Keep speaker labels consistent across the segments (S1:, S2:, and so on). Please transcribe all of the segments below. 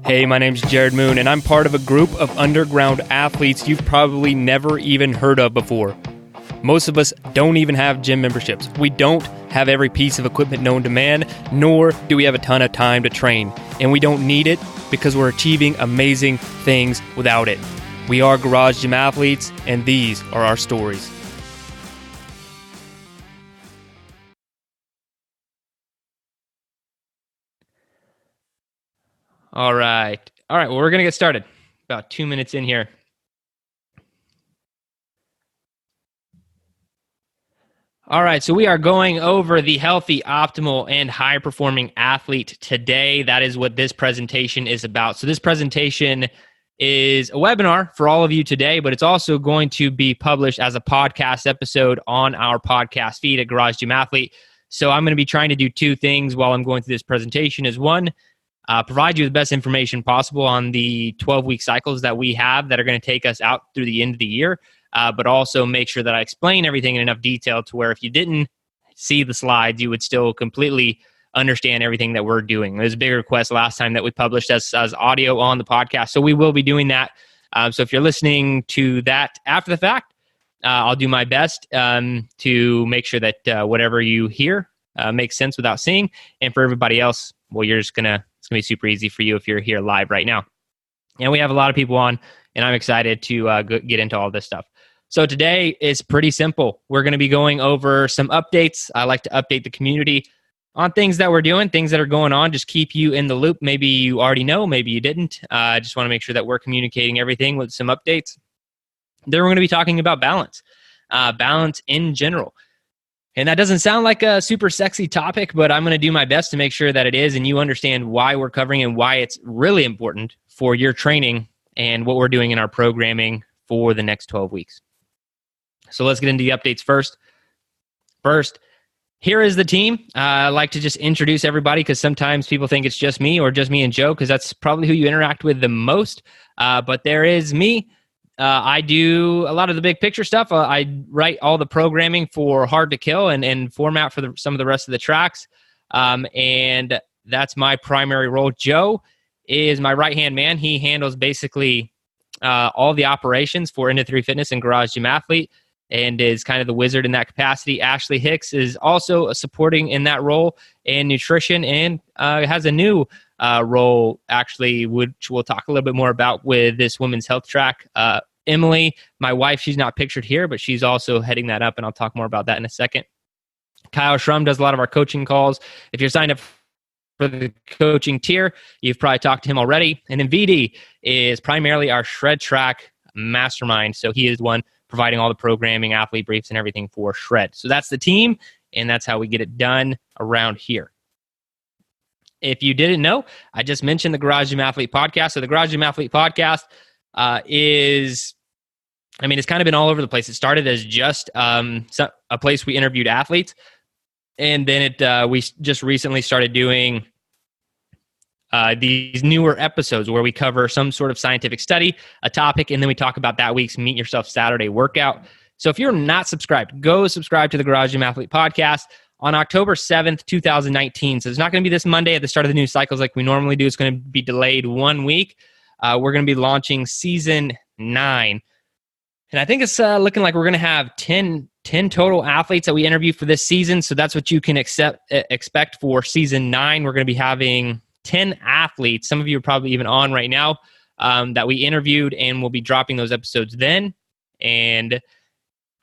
S1: Hey, my name's Jared Moon, and I'm part of a group of underground athletes you've probably never even heard of before. Most of us don't even have gym memberships. We don't have every piece of equipment known to man, nor do we have a ton of time to train. And we don't need it because we're achieving amazing things without it. We are Garage Gym Athletes, and these are our stories. All right. Well, we're going to get started. About 2 minutes in here. All right, so we are going over the healthy, optimal, and high-performing athlete today. That is what this presentation is about. So this presentation is a webinar for all of you today, but it's also going to be published as a podcast episode on our podcast feed at Garage Gym Athlete. So I'm going to be trying to do two things while I'm going through this presentation. Is one, provide you the best information possible on the 12-week cycles that we have that are going to take us out through the end of the year. But also make sure that I explain everything in enough detail to where if you didn't see the slides, you would still completely understand everything that we're doing. It was a big request last time that we published as audio on the podcast. So we will be doing that. So if you're listening to that after the fact, I'll do my best to make sure that whatever you hear makes sense without seeing. And for everybody else, well, it's going to be super easy for you if you're here live right now. And we have a lot of people on, and I'm excited to get into all this stuff. So today is pretty simple. We're going to be going over some updates. I like to update the community on things that we're doing, things that are going on, just keep you in the loop. Maybe you already know, maybe you didn't. I just want to make sure that we're communicating everything with some updates. Then we're going to be talking about balance in general. And that doesn't sound like a super sexy topic, but I'm going to do my best to make sure that it is, and you understand why we're covering and why it's really important for your training and what we're doing in our programming for the next 12 weeks. So let's get into the updates first. Here is the team. I like to just introduce everybody because sometimes people think it's just me or just me and Joe because that's probably who you interact with the most. But there is me. I do a lot of the big picture stuff. I write all the programming for Hard to Kill and format for some of the rest of the tracks. And that's my primary role. Joe is my right-hand man. He handles basically all the operations for Into 3 Fitness and Garage Gym Athlete, and is kind of the wizard in that capacity. Ashley Hicks is also supporting in that role in nutrition and has a new role, actually, which we'll talk a little bit more about with this women's health track. Emily, my wife, she's not pictured here, but she's also heading that up, and I'll talk more about that in a second. Kyle Schrum does a lot of our coaching calls. If you're signed up for the coaching tier, you've probably talked to him already. And then VD is primarily our Shred Track mastermind. So he is the one providing all the programming, athlete briefs, and everything for Shred. So that's the team, and that's how we get it done around here. If you didn't know, I just mentioned the Garage Gym Athlete podcast. So the Garage Gym Athlete podcast it's kind of been all over the place. It started as just a place we interviewed athletes, and then we just recently started doing these newer episodes where we cover some sort of scientific study, a topic, and then we talk about that week's Meet Yourself Saturday workout. So if you're not subscribed, go subscribe to the Garage Gym Athlete podcast on October 7th, 2019. So it's not going to be this Monday at the start of the new cycles like we normally do. It's going to be delayed 1 week. We're going to be launching season 9. And I think it's looking like we're going to have 10 total athletes that we interview for this season. So that's what you can expect for season 9. We're going to be having 10 athletes. Some of you are probably even on right now that we interviewed, and we'll be dropping those episodes then. And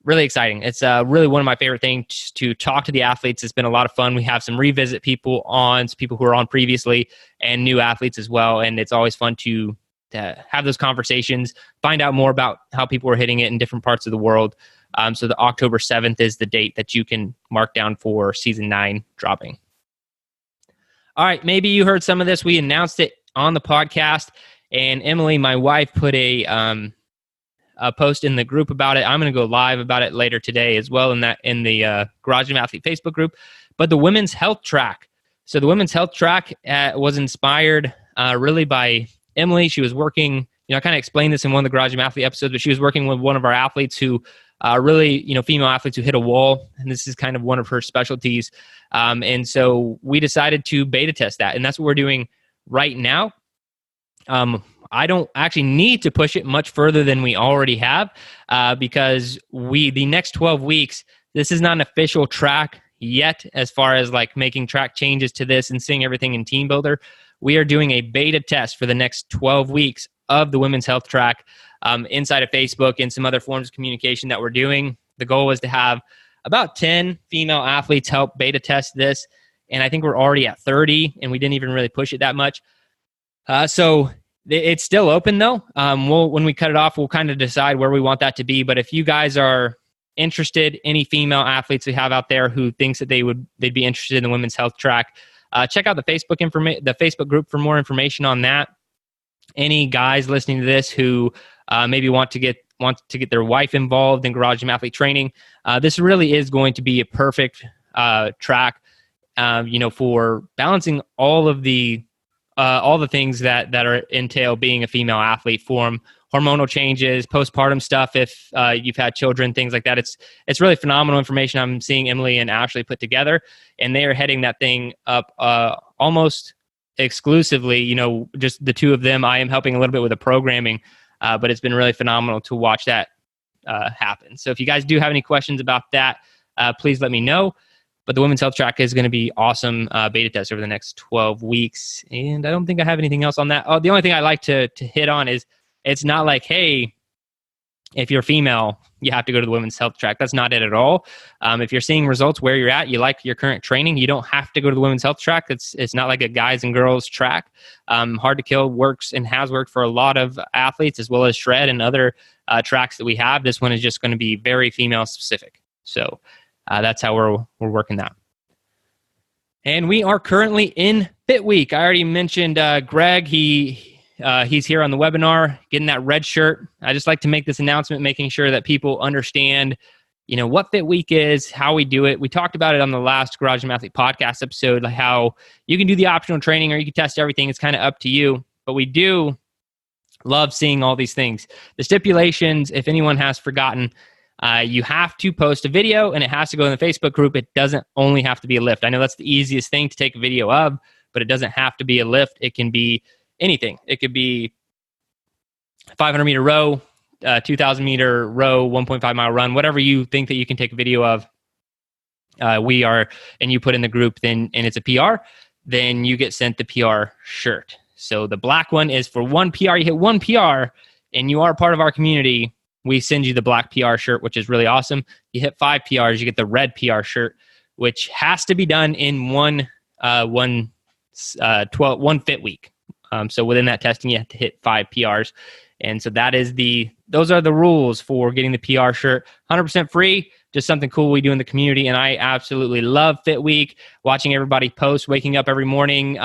S1: really exciting. It's really one of my favorite things to talk to the athletes. It's been a lot of fun. We have some revisit people on, some people who were on previously, and new athletes as well. And it's always fun to have those conversations, find out more about how people are hitting it in different parts of the world. So the October 7th is the date that you can mark down for season 9 dropping. All right, maybe you heard some of this. We announced it on the podcast, and Emily, my wife, put a post in the group about it. I'm going to go live about it later today as well in the Garage Gym Athlete Facebook group. But the women's health track. So the women's health track was inspired really by Emily. She was working, I kind of explained this in one of the Garage Gym Athlete episodes, but she was working with one of our athletes who really, female athletes who hit a wall, and this is kind of one of her specialties. And so we decided to beta test that, and that's what we're doing right now. I don't actually need to push it much further than we already have, because the next 12 weeks, this is not an official track yet as far as like making track changes to this and seeing everything in Team Builder. We are doing a beta test for the next 12 weeks of the Women's Health Track inside of Facebook and some other forms of communication that we're doing. The goal was to have about 10 female athletes help beta test this, and I think we're already at 30, and we didn't even really push it that much. So it's still open though. When we cut it off, we'll kind of decide where we want that to be. But if you guys are interested, any female athletes we have out there who thinks that they'd be interested in the Women's Health Track, check out the Facebook group for more information on that. Any guys listening to this who maybe want to get their wife involved in Garage Gym Athlete training, this really is going to be a perfect track, for balancing all the things that are entail being a female athlete, from hormonal changes, postpartum stuff, if you've had children, things like that. It's really phenomenal information I'm seeing Emily and Ashley put together, and they are heading that thing up almost exclusively, just the two of them. I am helping a little bit with the programming, but it's been really phenomenal to watch that happen. So if you guys do have any questions about that, please let me know. But the Women's Health Track is going to be awesome beta test over the next 12 weeks. And I don't think I have anything else on that. Oh, the only thing I like to hit on is it's not like, hey, if you're female, you have to go to the Women's Health Track. That's not it at all. If you're seeing results where you're at, you like your current training, you don't have to go to the Women's Health Track. It's not like a guys and girls track. Hard to Kill works and has worked for a lot of athletes, as well as Shred and other tracks that we have. This one is just going to be very female specific. So that's how we're working that. And we are currently in Fit Week. I already mentioned Greg. He's here on the webinar, getting that red shirt. I just like to make this announcement, making sure that people understand, what Fit Week is, how we do it. We talked about it on the last Garage Gym Athlete podcast episode, like how you can do the optional training or you can test everything. It's kind of up to you. But we do love seeing all these things. The stipulations, if anyone has forgotten, you have to post a video and it has to go in the Facebook group. It doesn't only have to be a lift. I know that's the easiest thing to take a video of, but it doesn't have to be a lift. It can be anything. It could be 500 meter row, 2,000 meter row, 1.5 mile run, whatever you think that you can take a video of. And you put in the group, and it's a PR, then you get sent the PR shirt. So the black one is for one PR. You hit one PR and you are part of our community, we send you the black PR shirt, which is really awesome. You hit 5 PRs, you get the red PR shirt, which has to be done in one Fit Week. So within that testing, you have to hit 5 PRs. And so those are the rules for getting the PR shirt. 100% free, just something cool we do in the community. And I absolutely love Fit Week, watching everybody post, waking up every morning,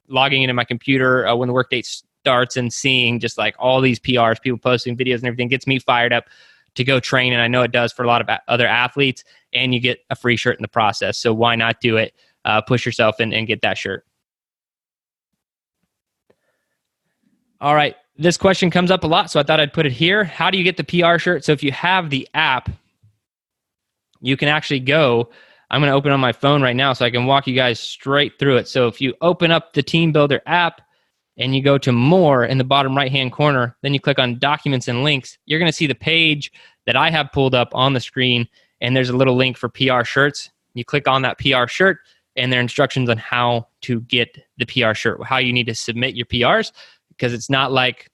S1: logging into my computer when the workday starts and seeing just like all these PRs, people posting videos and everything gets me fired up to go train. And I know it does for a lot of other athletes, and you get a free shirt in the process. So why not do it? Push yourself and get that shirt. All right. This question comes up a lot, so I thought I'd put it here. How do you get the PR shirt? So if you have the app, you can actually go. I'm going to open on my phone right now so I can walk you guys straight through it. So if you open up the Team Builder app and you go to More in the bottom right-hand corner, then you click on Documents and Links, you're going to see the page that I have pulled up on the screen, and there's a little link for PR shirts. You click on that PR shirt, and there are instructions on how to get the PR shirt, how you need to submit your PRs, because it's not like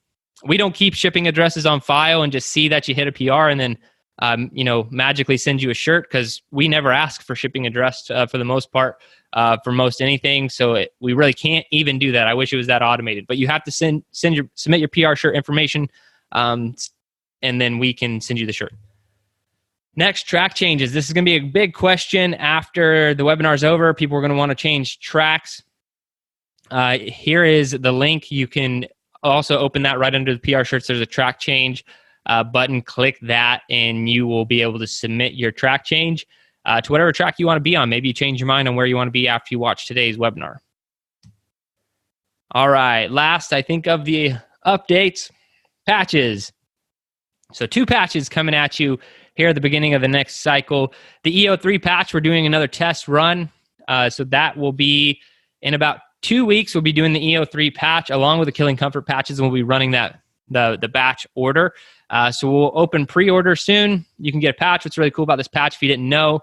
S1: we don't keep shipping addresses on file and just see that you hit a PR and then magically send you a shirt, because we never ask for shipping address for the most part for most anything. So we really can't even do that. I wish it was that automated, but you have to submit your PR shirt information, and then we can send you the shirt. Next, track changes. This is going to be a big question after the webinar is over. People are going to want to change tracks. Here is the link. You can also open that right under the PR shirts. There's a track change button. Click that and you will be able to submit your track change to whatever track you want to be on. Maybe you change your mind on where you want to be after you watch today's webinar. All right. Last, I think, of the updates, patches. So 2 patches coming at you here at the beginning of the next cycle. The EO3 patch, we're doing another test run. So that will be in about 2 weeks. We'll be doing the EO3 patch along with the Killing Comfort patches, and we'll be running that the batch order. So we'll open pre-order soon. You can get a patch. What's really cool about this patch, if you didn't know,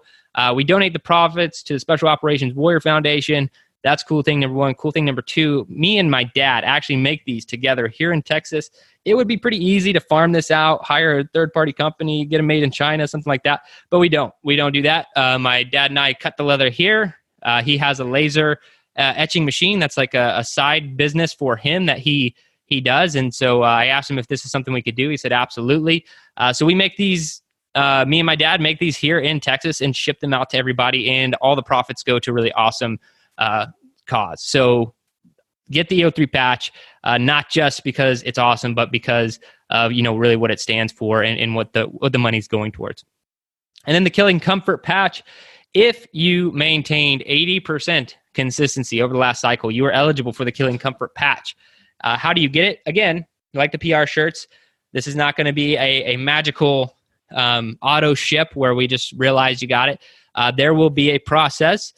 S1: we donate the profits to the Special Operations Warrior Foundation. That's cool thing number 1. Cool thing number 2, me and my dad actually make these together here in Texas. It would be pretty easy to farm this out, hire a third-party company, get them made in China, something like that. But we don't. We don't do that. My dad and I cut the leather here. He has a laser etching machine. That's like a side business for him that he does. And so I asked him if this is something we could do. He said, absolutely. So we make these, me and my dad make these here in Texas and ship them out to everybody. And all the profits go to a really awesome cause. So get the EO3 patch, not just because it's awesome, but because of, really what it stands for and what the money's going towards. And then the Killing Comfort patch, if you maintained 80% consistency over the last cycle, you are eligible for the Killing Comfort patch. How do you get it? Again, like the PR shirts, this is not going to be a magical auto ship where we just realize you got it. There will be a process,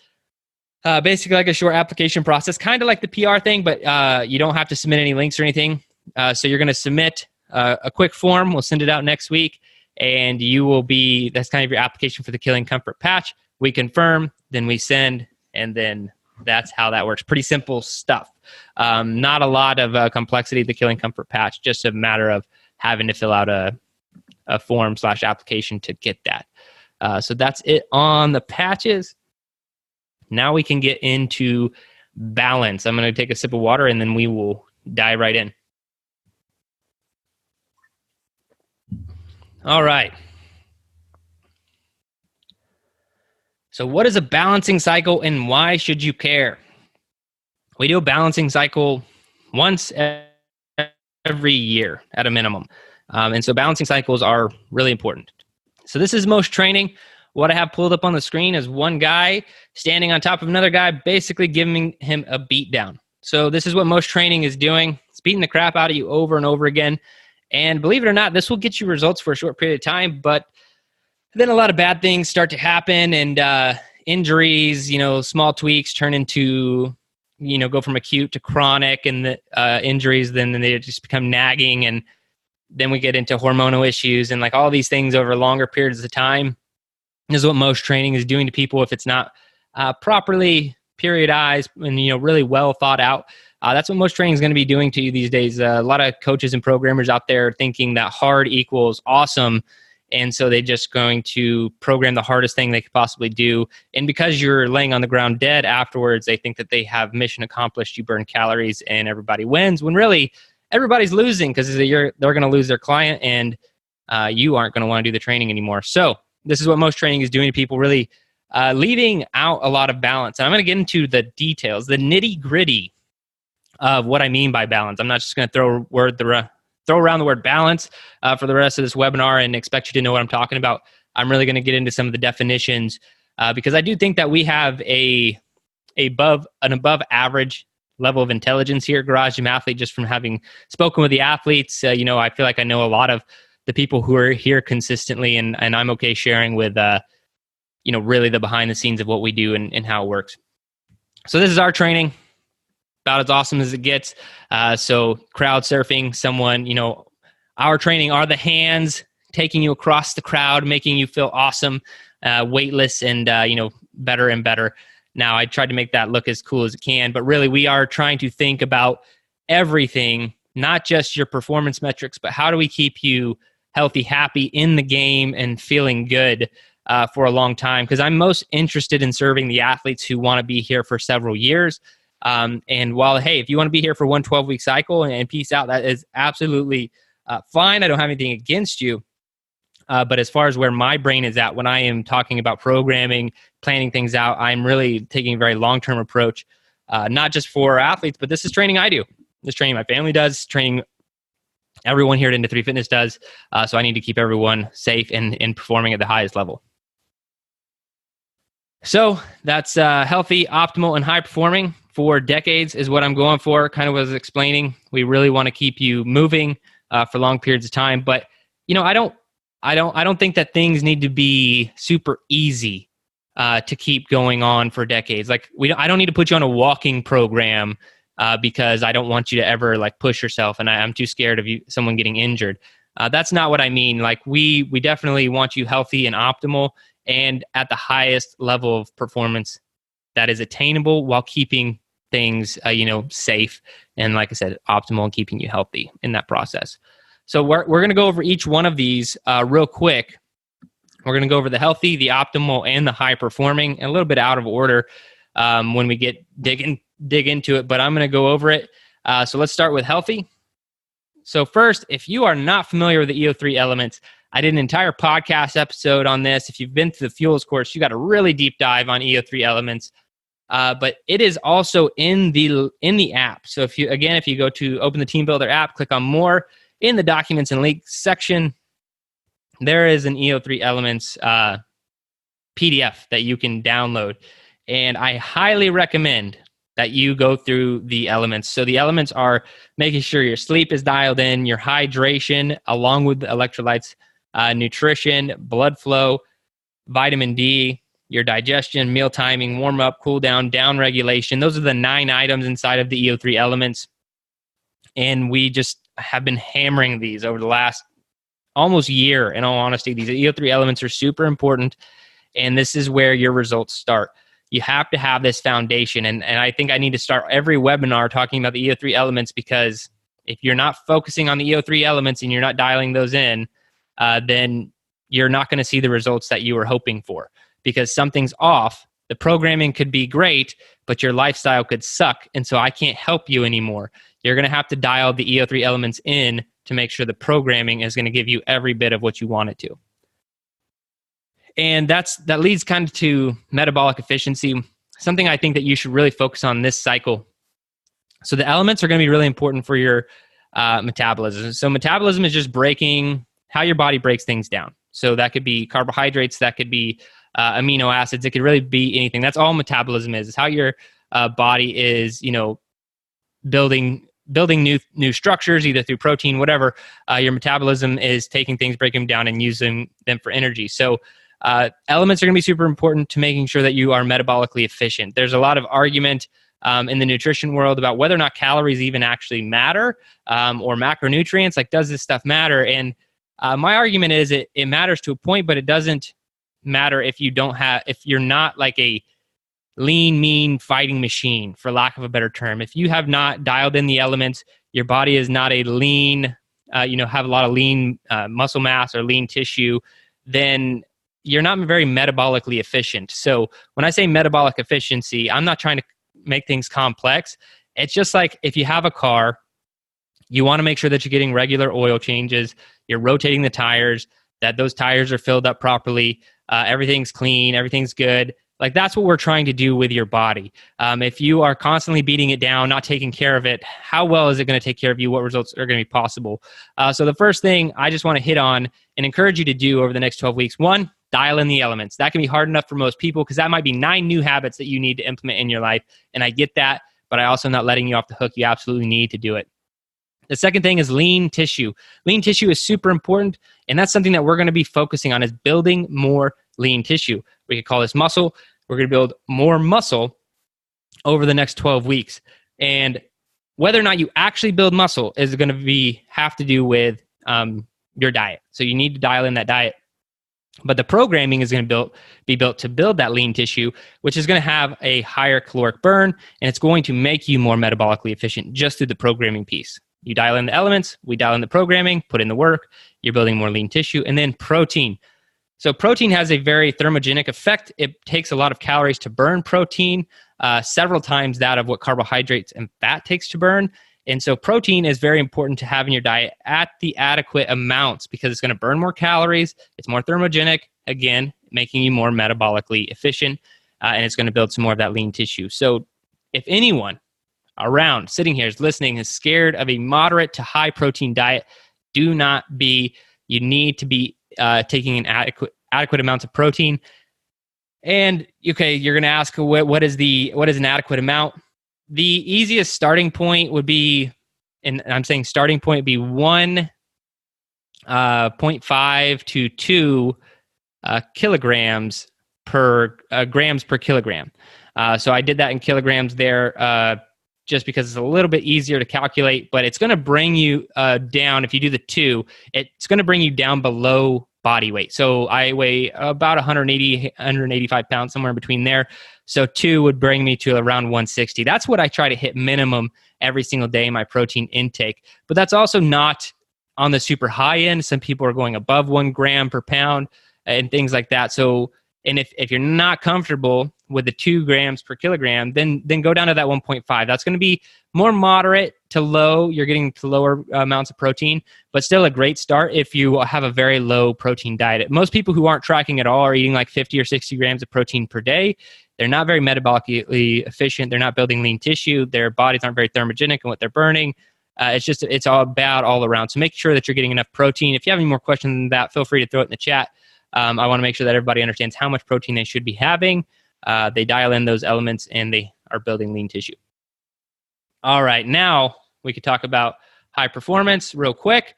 S1: basically like a short application process, kind of like the PR thing, but you don't have to submit any links or anything. So you're going to submit a quick form. We'll send it out next week, and that's kind of your application for the Killing Comfort patch. We confirm, then we send, and then that's how that works. Pretty simple stuff. Not a lot of complexity, the Killing Comfort patch, just a matter of having to fill out a form / application to get that. So that's it on the patches. Now we can get into balance. I'm going to take a sip of water and then we will dive right in. All right. So what is a balancing cycle and why should you care? We do a balancing cycle once every year at a minimum. And so balancing cycles are really important. So this is most training. What I have pulled up on the screen is one guy standing on top of another guy, basically giving him a beat down. So this is what most training is doing. It's beating the crap out of you over and over again. And believe it or not, this will get you results for a short period of time, but then a lot of bad things start to happen, and injuries, small tweaks turn into, go from acute to chronic, and the injuries, then they just become nagging, and then we get into hormonal issues and like all these things over longer periods of time. This is what most training is doing to people if it's not properly periodized and really well thought out. That's what most training is going to be doing to you these days. A lot of coaches and programmers out there thinking that hard equals awesome. And so they're just going to program the hardest thing they could possibly do. And because you're laying on the ground dead afterwards, they think that they have mission accomplished. You burn calories and everybody wins, when really everybody's losing because they're going to lose their client, and you aren't going to want to do the training anymore. So this is what most training is doing to people, really leaving out a lot of balance. And I'm going to get into the details, the nitty gritty of what I mean by balance. I'm not just going to throw around the word balance for the rest of this webinar and expect you to know what I'm talking about. I'm really going to get into some of the definitions because I do think that we have an above average level of intelligence here at Garage Gym Athlete, just from having spoken with the athletes. I feel like I know a lot of the people who are here consistently, and I'm okay sharing with, really the behind the scenes of what we do and how it works. So this is our training. About as awesome as it gets. So crowd surfing, our training are the hands taking you across the crowd, making you feel awesome, weightless, and, better and better. Now, I tried to make that look as cool as it can, but really we are trying to think about everything, not just your performance metrics, but how do we keep you healthy, happy in the game and feeling good for a long time? Because I'm most interested in serving the athletes who want to be here for several years. And while, hey, if you want to be here for one 12-week cycle and peace out, that is absolutely fine. I don't have anything against you. But as far as where my brain is at when I am talking about programming, planning things out, I'm really taking a very long-term approach, not just for athletes, but this is training I do. This training my family does, training everyone here at Into 3 Fitness does. So I need to keep everyone safe and performing at the highest level. So that's healthy, optimal, and high performing for decades is what I'm going for. Kind of was explaining. We really want to keep you moving for long periods of time. But, I don't think that things need to be super easy to keep going on for decades. Like I don't need to put you on a walking program because I don't want you to ever like push yourself, and I'm too scared of someone getting injured. That's not what I mean. Like we definitely want you healthy and optimal, and at the highest level of performance that is attainable while keeping things safe and, like I said, optimal and keeping you healthy in that process. So we're going to go over each one of these real quick. We're going to go over the healthy, the optimal, and the high performing, and a little bit out of order when we dig into it, but I'm going to go over it. So let's start with healthy. So first, if you are not familiar with the EO3 elements, I did an entire podcast episode on this. If you've been to the Fuels course, you got a really deep dive on EO3 elements. But it is also in the app. So if you go to open the Team Builder app, click on more in the documents and links section, there is an EO3 elements PDF that you can download. And I highly recommend that you go through the elements. So the elements are making sure your sleep is dialed in, your hydration, along with the electrolytes, nutrition, blood flow, vitamin D, your digestion, meal timing, warm up, cool down, down regulation. Those are the 9 items inside of the EO3 elements. And we just have been hammering these over the last almost year. In all honesty, these EO3 elements are super important. And this is where your results start. You have to have this foundation. And I think I need to start every webinar talking about the EO3 elements, because if you're not focusing on the EO3 elements and you're not dialing those in, then you're not going to see the results that you were hoping for, because something's off. The programming could be great, but your lifestyle could suck. And so I can't help you anymore. You're going to have to dial the EO3 elements in to make sure the programming is going to give you every bit of what you want it to. And that leads kind of to metabolic efficiency, something I think that you should really focus on this cycle. So the elements are going to be really important for your metabolism. So metabolism is just breaking how your body breaks things down. So that could be carbohydrates, that could be amino acids. It could really be anything. That's all metabolism is. It's how your body is, building new structures, either through protein, whatever. Your metabolism is taking things, breaking them down, and using them for energy. So elements are going to be super important to making sure that you are metabolically efficient. There's a lot of argument in the nutrition world about whether or not calories even actually matter, or macronutrients. Like, does this stuff matter? And my argument is it matters to a point, but it doesn't matter if you're not like a lean, mean fighting machine, for lack of a better term. If you have not dialed in the elements, your body is not a lean, have a lot of lean muscle mass or lean tissue, then you're not very metabolically efficient. So when I say metabolic efficiency, I'm not trying to make things complex. It's just like if you have a car, you want to make sure that you're getting regular oil changes, you're rotating the tires, that those tires are filled up properly, everything's clean, everything's good. Like, that's what we're trying to do with your body. If you are constantly beating it down, not taking care of it, how well is it going to take care of you? What results are going to be possible? So the first thing I just want to hit on and encourage you to do over the next 12 weeks, one, dial in the elements. That can be hard enough for most people, because that might be 9 new habits that you need to implement in your life. And I get that, but I also am not letting you off the hook. You absolutely need to do it. The second thing is lean tissue. Lean tissue is super important, and that's something that we're going to be focusing on, is building more lean tissue. We could call this muscle. We're going to build more muscle over the next 12 weeks. And whether or not you actually build muscle is going to have to do with your diet. So you need to dial in that diet. But the programming is going to be built to build that lean tissue, which is going to have a higher caloric burn, and it's going to make you more metabolically efficient just through the programming piece. You dial in the elements, we dial in the programming, put in the work, you're building more lean tissue. And then protein. So protein has a very thermogenic effect. It takes a lot of calories to burn protein, several times that of what carbohydrates and fat takes to burn. And so protein is very important to have in your diet at the adequate amounts, because it's going to burn more calories. It's more thermogenic, again, making you more metabolically efficient, and it's going to build some more of that lean tissue. So if anyone around sitting here is listening, is scared of a moderate to high protein diet, do not be. You need to be taking an adequate amounts of protein. And okay, you're going to ask, what is an adequate amount? The easiest starting point would be, and I'm saying starting point would be 1 0.5 to 2 kilograms per grams per kilogram. So I did that in kilograms there just because it's a little bit easier to calculate, but it's going to bring you down. If you do the 2, it's going to bring you down below body weight. So I weigh about 180, 185 pounds, somewhere in between there. So 2 would bring me to around 160. That's what I try to hit minimum every single day in my protein intake. But that's also not on the super high end. Some people are going above 1 gram per pound and things like that. So, and if you're not comfortable with the 2 grams per kilogram, then go down to that 1.5. That's going to be more moderate to low. You're getting to lower amounts of protein, but still a great start if you have a very low protein diet. Most people who aren't tracking at all are eating like 50 or 60 grams of protein per day. They're not very metabolically efficient. They're not building lean tissue. Their bodies aren't very thermogenic in what they're burning. It's all bad all around. So make sure that you're getting enough protein. If you have any more questions than that, feel free to throw it in the chat. I want to make sure that everybody understands how much protein they should be having. They dial in those elements and they are building lean tissue. All right, now we could talk about high performance real quick.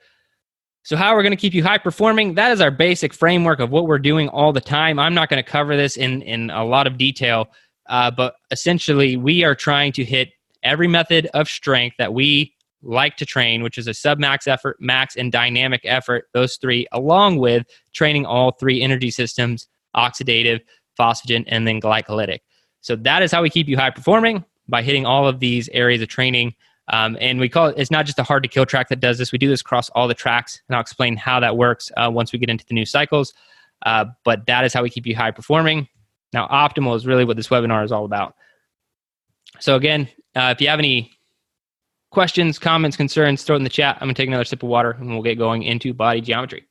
S1: So how we're going to keep you high performing, that is our basic framework of what we're doing all the time. I'm not going to cover this in a lot of detail, but essentially we are trying to hit every method of strength that we like to train, which is a sub-max effort, max, and dynamic effort, those 3, along with training all 3 energy systems, oxidative, phosphagen, and then glycolytic. So that is how we keep you high performing, by hitting all of these areas of training. And we call it's not just a hard to kill track that does this. We do this across all the tracks, and I'll explain how that works once we get into the new cycles. But that is how we keep you high performing. Now, optimal is really what this webinar is all about. So again, if you have any questions, comments, concerns, throw it in the chat. I'm going to take another sip of water and we'll get going into body geometry.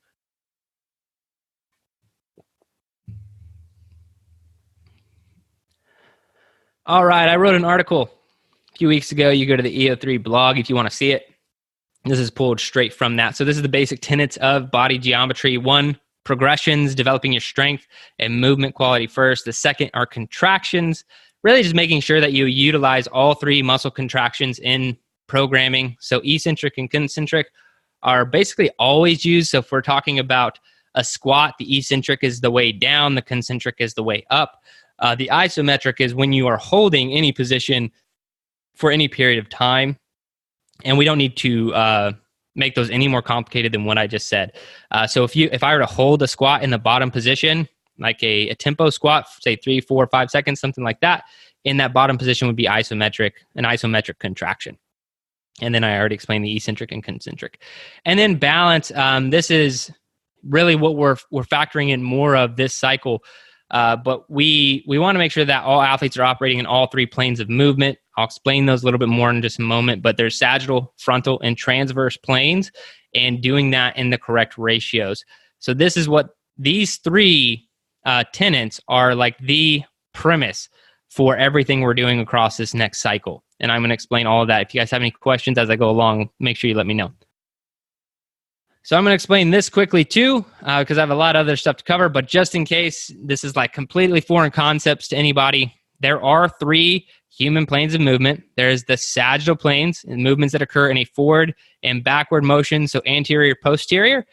S1: All right, I wrote an article a few weeks ago. You go to the EO3 blog if you want to see it. This is pulled straight from that. So this is the basic tenets of body geometry. 1, progressions, developing your strength and movement quality first. The second are contractions, really just making sure that you utilize all 3 muscle contractions in programming. So eccentric and concentric are basically always used. So if we're talking about a squat, the eccentric is the way down, the concentric is the way up. The isometric is when you are holding any position for any period of time. And we don't need to make those any more complicated than what I just said. So if I were to hold a squat in the bottom position, like a tempo squat, say 3, 4, 5 seconds, something like that, in that bottom position would be isometric, an isometric contraction. And then I already explained the eccentric and concentric. And then balance, this is really what we're factoring in more of this cycle. But we want to make sure that all athletes are operating in all 3 planes of movement. I'll explain those a little bit more in just a moment, but there's sagittal, frontal, and transverse planes, and doing that in the correct ratios. So this is what these 3 tenets are, like the premise for everything we're doing across this next cycle. And I'm going to explain all of that. If you guys have any questions as I go along, make sure you let me know. So I'm going to explain this quickly too, because I have a lot of other stuff to cover, but just in case this is like completely foreign concepts to anybody, there are 3 human planes of movement. There's the sagittal planes, and movements that occur in a forward and backward motion, so anterior, posterior.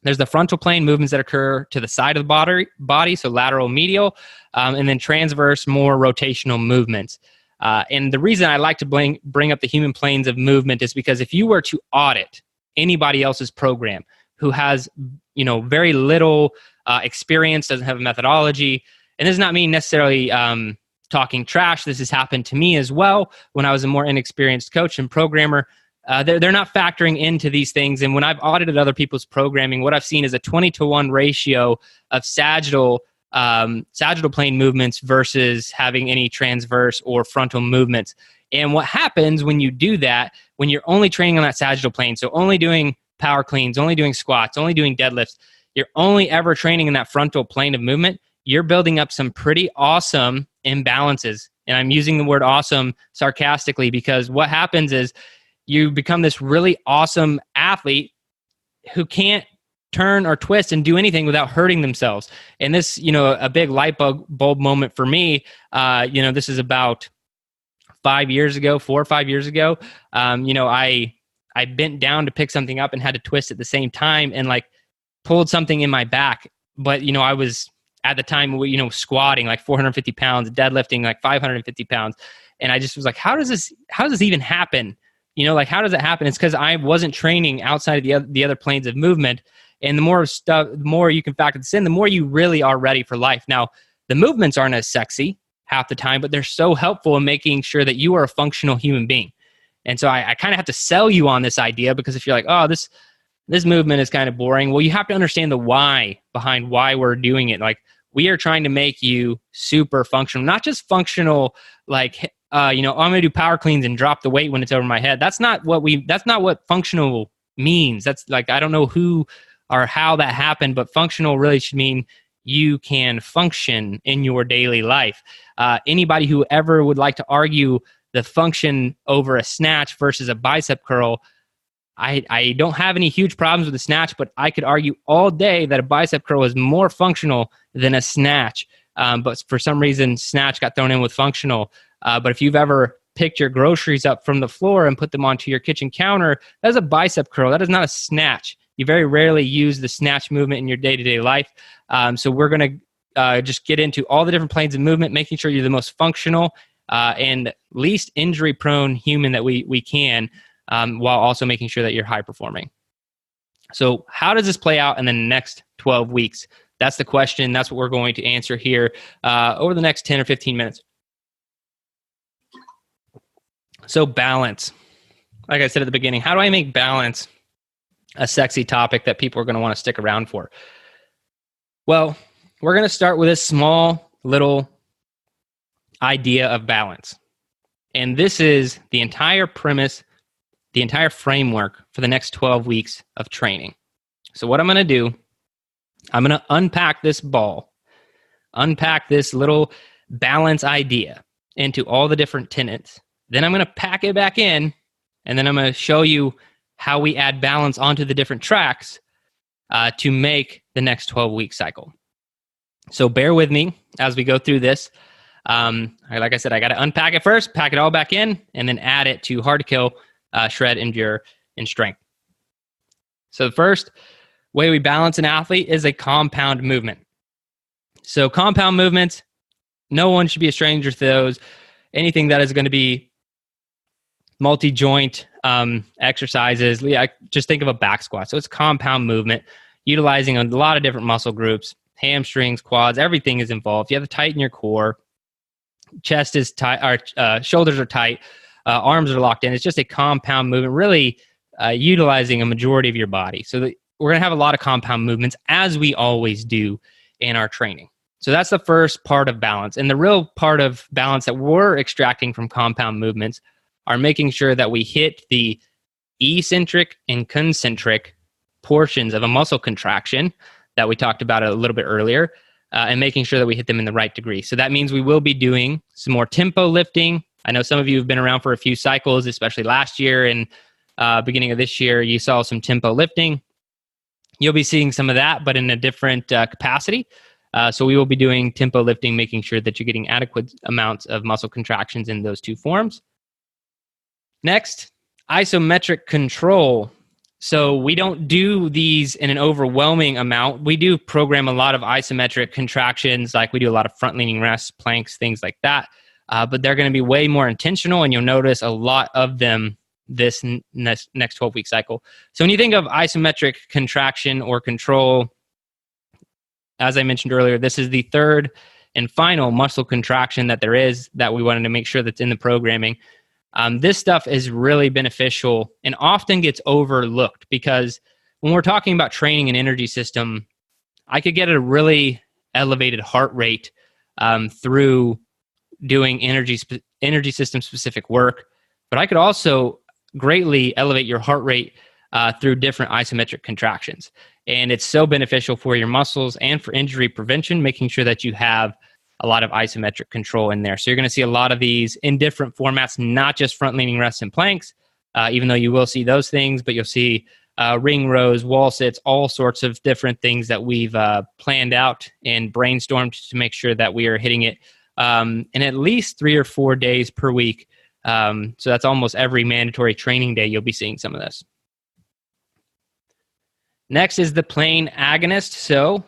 S1: There's the frontal plane, movements that occur to the side of the body, so lateral, medial, and then transverse, more rotational movements. And the reason I like to bring up the human planes of movement is because if you were to audit anybody else's program who has, very little experience, doesn't have a methodology, and this does not mean necessarily talking trash. This has happened to me as well when I was a more inexperienced coach and programmer. They're not factoring into these things. And when I've audited other people's programming, what I've seen is a 20-to-1 ratio of sagittal plane movements versus having any transverse or frontal movements. And what happens when you do that, when you're only training on that sagittal plane, so only doing power cleans, only doing squats, only doing deadlifts, you're only ever training in that frontal plane of movement, you're building up some pretty awesome imbalances. And I'm using the word awesome sarcastically because what happens is you become this really awesome athlete who can't turn or twist and do anything without hurting themselves. And this, a big light bulb moment for me, this is about 4 or 5 years ago. I I bent down to pick something up and had to twist at the same time and like pulled something in my back. But, I was at the time, squatting like 450 pounds, deadlifting like 550 pounds. And I just was like, how does this even happen? Like, how does it happen? It's because I wasn't training outside of the other planes of movement. And the more you can factor this in, the more you really are ready for life. Now, the movements aren't as sexy half the time, but they're so helpful in making sure that you are a functional human being. And so I kind of have to sell you on this idea, because if you're like, oh, this movement is kind of boring, well, you have to understand the why behind why we're doing it. Like, we are trying to make you super functional, not just functional, like, I'm going to do power cleans and drop the weight when it's over my head. That's not what functional means. That's like, I don't know who or how that happened, but functional really should mean you can function in your daily life. Anybody who ever would like to argue the function over a snatch versus a bicep curl, I don't have any huge problems with the snatch, but I could argue all day that a bicep curl is more functional than a snatch. But for some reason, snatch got thrown in with functional. But if you've ever picked your groceries up from the floor and put them onto your kitchen counter, that's a bicep curl. That is not a snatch. You very rarely use the snatch movement in your day-to-day life. So we're going to just get into all the different planes of movement, making sure you're the most functional and least injury-prone human that we can, while also making sure that you're high-performing. So how does this play out in the next 12 weeks? That's the question. That's what we're going to answer here over the next 10 or 15 minutes. So balance. Like I said at the beginning, how do I make balance a sexy topic that people are going to want to stick around for? Well, we're going to start with a small little idea of balance. And this is the entire premise, the entire framework for the next 12 weeks of training. So what I'm going to do, I'm going to unpack this little balance idea into all the different tenets. Then I'm going to pack it back in, and then I'm going to show you how we add balance onto the different tracks to make the next 12-week cycle. So bear with me as we go through this. Like I said, I got to unpack it first, pack it all back in, and then add it to hard to kill, shred, endure, and strength. So the first way we balance an athlete is a compound movement. So compound movements, no one should be a stranger to those. Anything that is going to be multi-joint exercises, just think of a back squat. So it's compound movement, utilizing a lot of different muscle groups, hamstrings, quads, everything is involved. You have to tighten your core. Chest is tight, shoulders are tight, arms are locked in. It's just a compound movement, really utilizing a majority of your body. So we're going to have a lot of compound movements, as we always do in our training. So that's the first part of balance. And the real part of balance that we're extracting from compound movements are making sure that we hit the eccentric and concentric portions of a muscle contraction that we talked about a little bit earlier, and making sure that we hit them in the right degree. So that means we will be doing some more tempo lifting. I know some of you have been around for a few cycles, especially last year and beginning of this year, you saw some tempo lifting. You'll be seeing some of that, but in a different capacity. So we will be doing tempo lifting, making sure that you're getting adequate amounts of muscle contractions in those two forms. Next, isometric control. So we don't do these in an overwhelming amount. We do program a lot of isometric contractions, like we do a lot of front-leaning rests, planks, things like that. But they're going to be way more intentional, and you'll notice a lot of them this next 12-week cycle. So when you think of isometric contraction or control, as I mentioned earlier, this is the third and final muscle contraction that there is that we wanted to make sure that's in the programming. This stuff is really beneficial and often gets overlooked, because when we're talking about training an energy system, I could get a really elevated heart rate through doing energy system specific work, but I could also greatly elevate your heart rate through different isometric contractions. And it's so beneficial for your muscles and for injury prevention, making sure that you have a lot of isometric control in there. So you're going to see a lot of these in different formats, not just front-leaning rests and planks, even though you will see those things, but you'll see ring rows, wall sits, all sorts of different things that we've planned out and brainstormed to make sure that we are hitting it in at least 3 or 4 days per week So that's almost every mandatory training day you'll be seeing some of this. Next is the plane agonist. So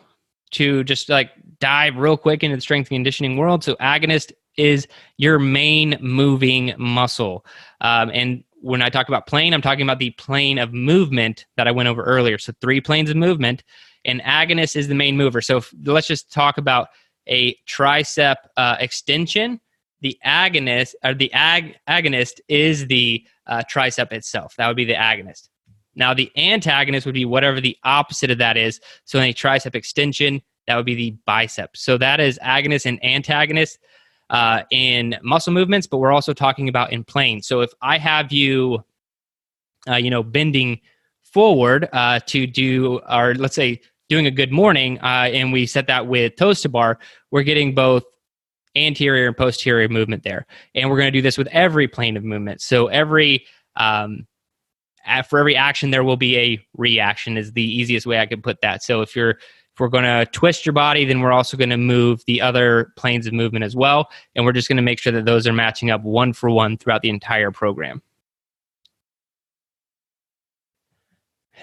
S1: to just like dive real quick into the strength and conditioning world. So agonist is your main moving muscle. And when I talk about plane, I'm talking about the plane of movement that I went over earlier. So 3 planes of movement, and agonist is the main mover. So let's just talk about a tricep extension. The agonist or the agonist is the tricep itself. That would be the agonist. Now the antagonist would be whatever the opposite of that is. So in a tricep extension, that would be the bicep. So that is agonist and antagonist in muscle movements, but we're also talking about in plane. So if I have you, bending forward to do, or let's say doing a good morning, and we set that with toes to bar, we're getting both anterior and posterior movement there. And we're going to do this with every plane of movement. So for every action, there will be a reaction is the easiest way I could put that. So if we're going to twist your body, then we're also going to move the other planes of movement as well. And we're just going to make sure that those are matching up one for one throughout the entire program.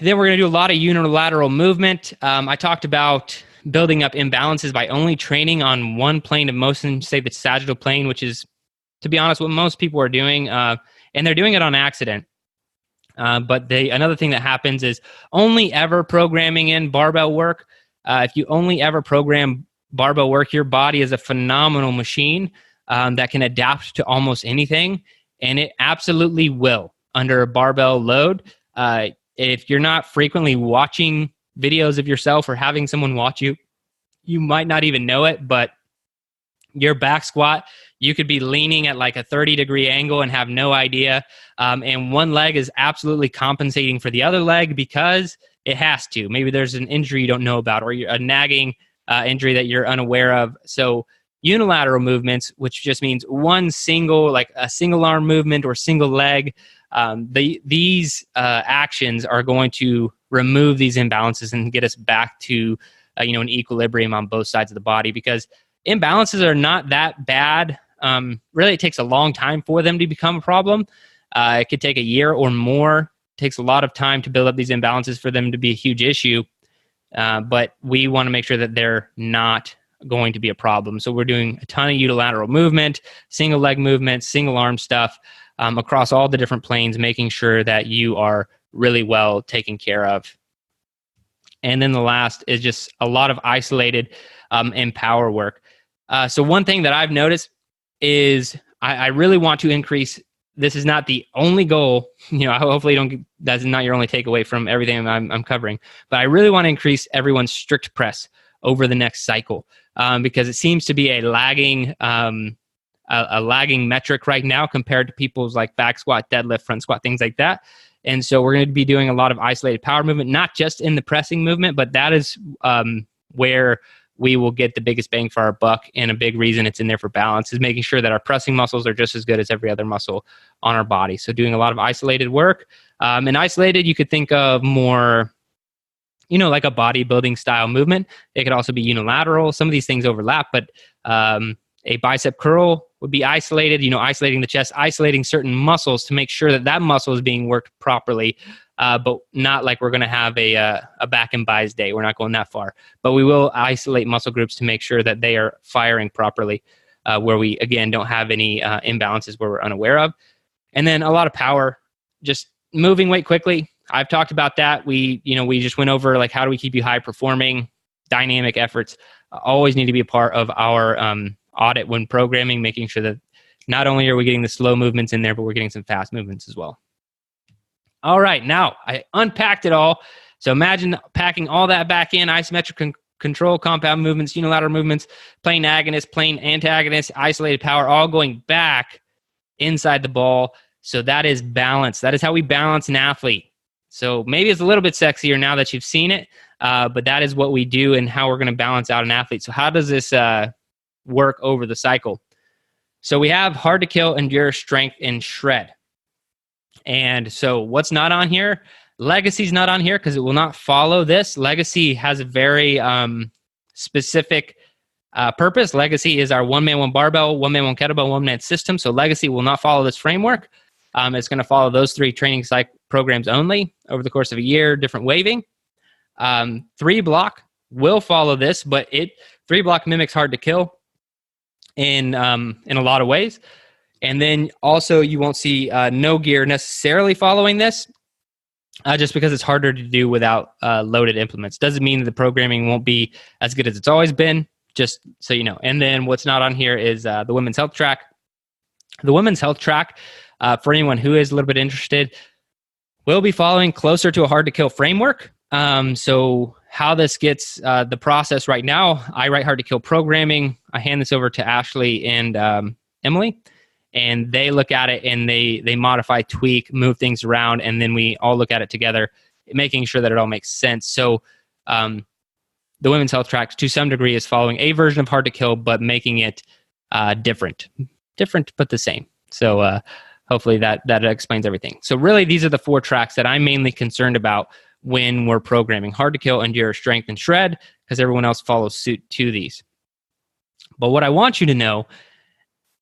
S1: Then we're going to do a lot of unilateral movement. I talked about building up imbalances by only training on one plane of motion, say the sagittal plane, which is, to be honest, what most people are doing. And they're doing it on accident. But another thing that happens is only ever programming in barbell work. If you only ever program barbell work, your body is a phenomenal machine that can adapt to almost anything, and it absolutely will under a barbell load. If you're not frequently watching videos of yourself or having someone watch you, you might not even know it, but your back squat, you could be leaning at like a 30-degree angle and have no idea. And one leg is absolutely compensating for the other leg because it has to. Maybe there's an injury you don't know about or a nagging injury that you're unaware of. So unilateral movements, which just means one single, like a single arm movement or single leg, these actions are going to remove these imbalances and get us back to an equilibrium on both sides of the body, because imbalances are not that bad. Really, it takes a long time for them to become a problem. It could take a year or more. It takes a lot of time to build up these imbalances for them to be a huge issue. But we want to make sure that they're not going to be a problem. So we're doing a ton of unilateral movement, single leg movement, single arm stuff across all the different planes, making sure that you are really well taken care of. And then the last is just a lot of isolated and power work. So one thing that I've noticed is I really want to increase. This is not the only goal. Hopefully that's not your only takeaway from everything I'm covering. But I really want to increase everyone's strict press over the next cycle because it seems to be a lagging metric right now compared to people's like back squat, deadlift, front squat, things like that. And so we're going to be doing a lot of isolated power movement, not just in the pressing movement, but that is where we will get the biggest bang for our buck. And a big reason it's in there for balance is making sure that our pressing muscles are just as good as every other muscle on our body. So doing a lot of isolated work. And isolated, you could think of more, like a bodybuilding style movement. It could also be unilateral. Some of these things overlap, but a bicep curl would be isolated, isolating the chest, isolating certain muscles to make sure that that muscle is being worked properly. But not like we're going to have a back and bis day. We're not going that far. But we will isolate muscle groups to make sure that they are firing properly, where we, again, don't have any imbalances where we're unaware of. And then a lot of power, just moving weight quickly. I've talked about that. We just went over like how do we keep you high performing. Dynamic efforts always need to be a part of our audit when programming, making sure that not only are we getting the slow movements in there, but we're getting some fast movements as well. All right, now I unpacked it all. So imagine packing all that back in: isometric control, compound movements, unilateral movements, plane agonist, plane antagonist, isolated power, all going back inside the ball. So that is balance. That is how we balance an athlete. So maybe it's a little bit sexier now that you've seen it, but that is what we do and how we're going to balance out an athlete. So how does this work over the cycle? So we have hard to kill, endure, strength, and shred. And so what's not on here? Legacy's not on here because it will not follow this. Legacy has a very specific Purpose, Legacy is our one-man, one barbell, one-man, one kettlebell, one-man system. So Legacy will not follow this framework. It's going to follow those 3 training cycle programs only over the course of a year, different waving. 3 block will follow this, but 3 block mimics hard to kill in a lot of ways. And then also you won't see no gear necessarily following this, just because it's harder to do without loaded implements. Doesn't mean that the programming won't be as good as it's always been, just so you know. And then what's not on here is the women's health track. The women's health track, for anyone who is a little bit interested, will be following closer to a hard to kill framework. So how this gets the process right now, I write hard to kill programming. I hand this over to Ashley and Emily, and they look at it and they modify, tweak, move things around, and then we all look at it together, making sure that it all makes sense. So the women's health track, to some degree, is following a version of hard to kill, but making it different but the same. So hopefully that explains everything. So really, these are the 4 tracks that I'm mainly concerned about when we're programming: hard to kill, endure, strength, and shred, because everyone else follows suit to these. But what I want you to know